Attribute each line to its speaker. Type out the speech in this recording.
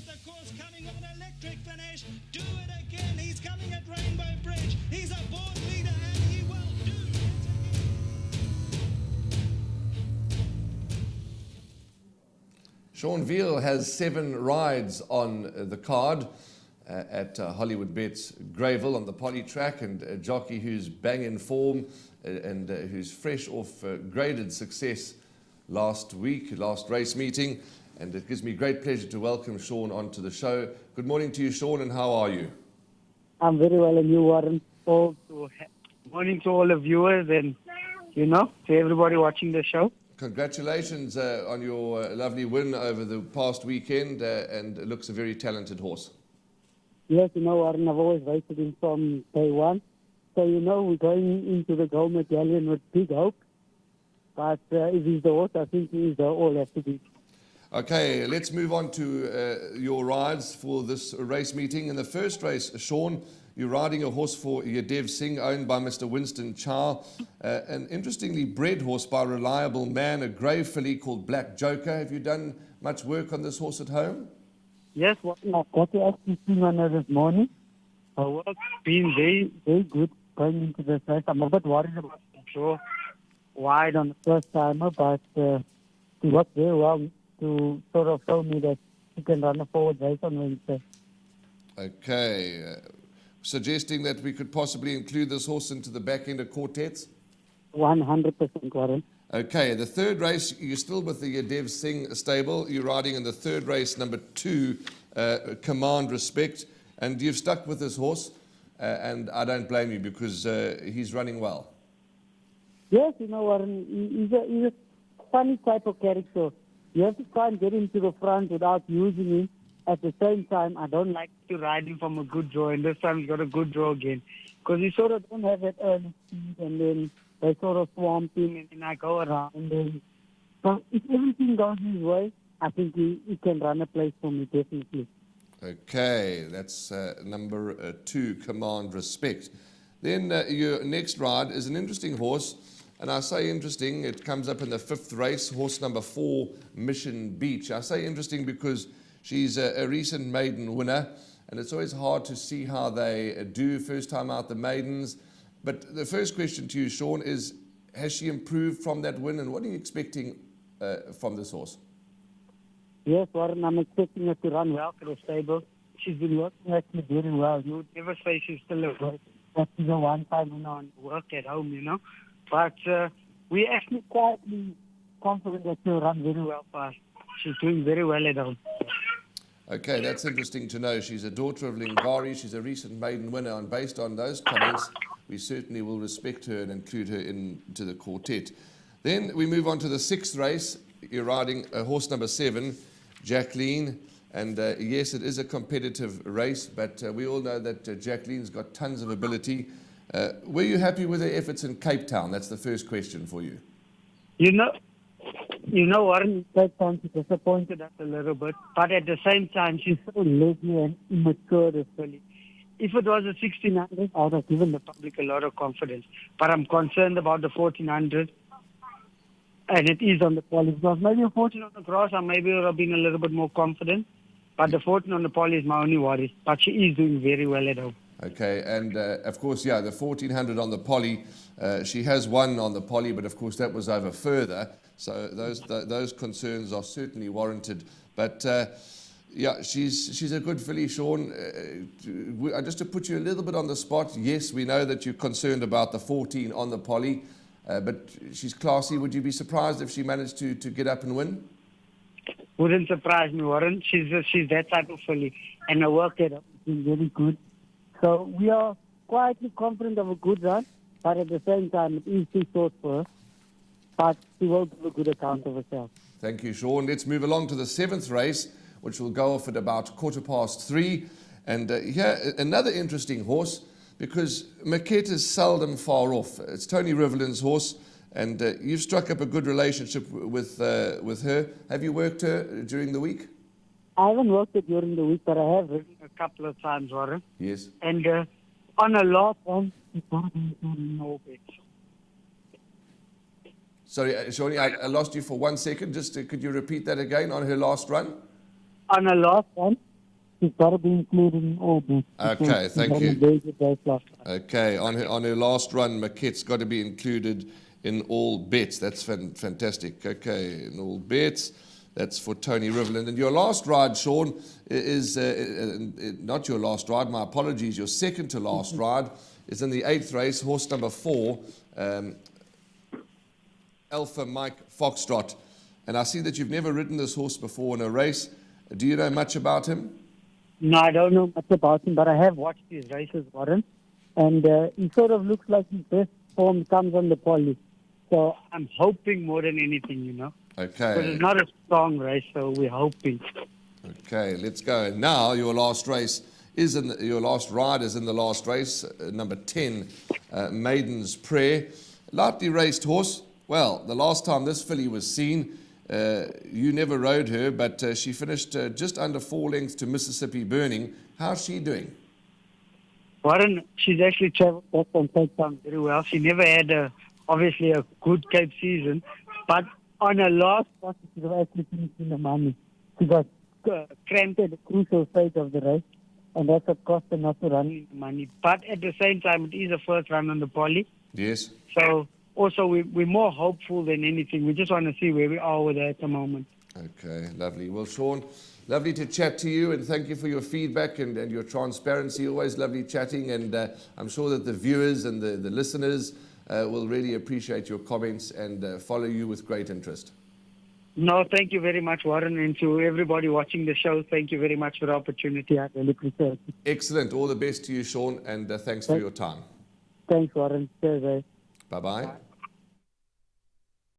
Speaker 1: the course, coming on electric finish. Do it again. He's coming at Rainbow Bridge. He's a board leader and he will do it again.
Speaker 2: Sean Veale has 7 rides on the card at Hollywood Bets Greyville on the poly track, and a jockey who's bang in form and who's fresh off graded success last race meeting. And it gives me great pleasure to welcome Sean onto the show. Good morning to you, Sean, and how are you?
Speaker 3: I'm very well, and you, Warren. Morning to all the viewers and, to everybody watching the show.
Speaker 2: Congratulations on your lovely win over the past weekend, and it looks a very talented horse.
Speaker 3: Yes, Warren, I've always rated him from day one. So, we're going into the gold medallion with big hope. But if he's the horse, I think he's the all has to be.
Speaker 2: Okay, let's move on to your rides for this race meeting. In the first race, Sean, you're riding a horse for GTV Singh, owned by Mr. Winston Chow. An interestingly bred horse by a reliable man, a grey filly called Black Joker. Have you done much work on this horse at home?
Speaker 3: Yes, I've got to actually see on her this morning. Her work's been very, very good going into this race. I'm a bit worried about the draw wide on the first timer, but she worked very well to sort of show me that she can run a forward race on Wednesday.
Speaker 2: Okay. Suggesting that we could possibly include this horse into the back end of quartets?
Speaker 3: 100%, Warren.
Speaker 2: Okay, the third race, you're still with the GTV Singh stable. You're riding in the third race, number 2, Command Respect. And you've stuck with this horse, and I don't blame you because he's running well.
Speaker 3: Yes, Warren, he's a funny type of character. You have to try and get him to the front without using him. At the same time, I don't like to ride him from a good draw, and this time he's got a good draw again. Because he sort of don't have that early speed, and then they sort of swamp him, and then I go around. And so if everything goes his way, I think he can run a place for me, definitely.
Speaker 2: Okay, that's number 2, Command Respect. Then your next ride is an interesting horse. And I say interesting, it comes up in the 5th race, horse number 4, Mission Beach. I say interesting because she's a recent maiden winner, and it's always hard to see how they do first time out the maidens. But the first question to you, Sean, is has she improved from that win, and what are you expecting from this horse?
Speaker 3: Yes, Warren, I'm expecting her to run well for the stable. She's been working actually very well. You would never say she's still a good. That is a one-time on work at home, But we're actually quietly confident that she'll run very well for us. She's doing very well at home.
Speaker 2: Okay, that's interesting to know. She's a daughter of Lingari. She's a recent maiden winner, and based on those comments, we certainly will respect her and include her into the quartet. Then we move on to the 6th race. You're riding horse number 7, Jacqueline. And yes, it is a competitive race, but we all know that Jacqueline's got tons of ability. Were you happy with her efforts in Cape Town? That's the first question for you.
Speaker 3: Warren, Cape Town, she disappointed us a little bit, but at the same time, she's so lazy and immature, this filly. If it was a 1600, I would have given the public a lot of confidence. But I'm concerned about the 1400, and it is on the poly. Because maybe a 14 on the grass, I maybe would have been a little bit more confident. But the 14 on the poly is my only worry. But she is doing very well at home.
Speaker 2: Okay, and of course, the 1400 on the poly, she has won on the poly, but of course that was over further. So those concerns are certainly warranted. But she's a good filly, Sean. Just to put you a little bit on the spot, yes, we know that you're concerned about the 14 on the poly, but she's classy. Would you be surprised if she managed to get up and win?
Speaker 3: Wouldn't surprise me, Warren. She's that type of filly, and her work at home has been very good. So we are quietly confident of a good run, but at the same time, it is too short for her. But she will give a good account of herself.
Speaker 2: Thank you, Sean. Let's move along to the 7th race, which will go off at about 3:15. And here, another interesting horse, because Maquette is seldom far off. It's Tony Rivelin's horse, and you've struck up a good relationship with her. Have you worked her during the week?
Speaker 3: I haven't worked it during the week, but I have ridden a couple of times, Warren.
Speaker 2: Yes.
Speaker 3: And on a last one, she got into no bets.
Speaker 2: Sorry, Shawnee, I lost you for 1 second. Just could you repeat that again on her last run?
Speaker 3: On a last one, she's got to be included in all bets.
Speaker 2: Okay, thank
Speaker 3: She's
Speaker 2: you.
Speaker 3: done a very good race last time.
Speaker 2: Okay, on her last run, Maquette's got to be included in all bets. That's fantastic. Okay, in all bets. That's for Tony Riverland. And your last ride, Sean, is not your last ride. My apologies. Your second to last ride is in the 8th race, horse number 4, Alpha Mike Foxtrot. And I see that you've never ridden this horse before in a race. Do you know much about him?
Speaker 3: No, I don't know much about him, but I have watched his races, Warren. And he sort of looks like his best form comes on the poly. So I'm hoping more than anything, you know.
Speaker 2: Okay.
Speaker 3: But it's not a strong race, so we're hoping.
Speaker 2: Okay, let's go. And now your last race is your last ride is in the last race, number 10, Maiden's Prayer. Lightly raced horse. Well, the last time this filly was seen, you never rode her, but she finished just under 4 lengths to Mississippi Burning. How's she doing?
Speaker 3: Warren, she's actually traveled back on Cape Town very well. She never had, obviously, a good Cape season, but on her last spot, she was actually finished in the money. She got cramped at the crucial stage of the race, and that's what cost her not to run in the money. But at the same time, it is a first run on the poly.
Speaker 2: Yes.
Speaker 3: So also, we're more hopeful than anything. We just want to see where we are with her at the moment.
Speaker 2: Okay, lovely. Well, Sean, lovely to chat to you, and thank you for your feedback and your transparency. Always lovely chatting, and I'm sure that the viewers and the listeners will really appreciate your comments and follow you with great interest.
Speaker 3: No, thank you very much, Warren, and to everybody watching the show, thank you very much for the opportunity. I really appreciate it.
Speaker 2: Excellent. All the best to you, Sean, and thanks for your time.
Speaker 3: Thanks, Warren. Cheers, eh?
Speaker 2: Bye-bye.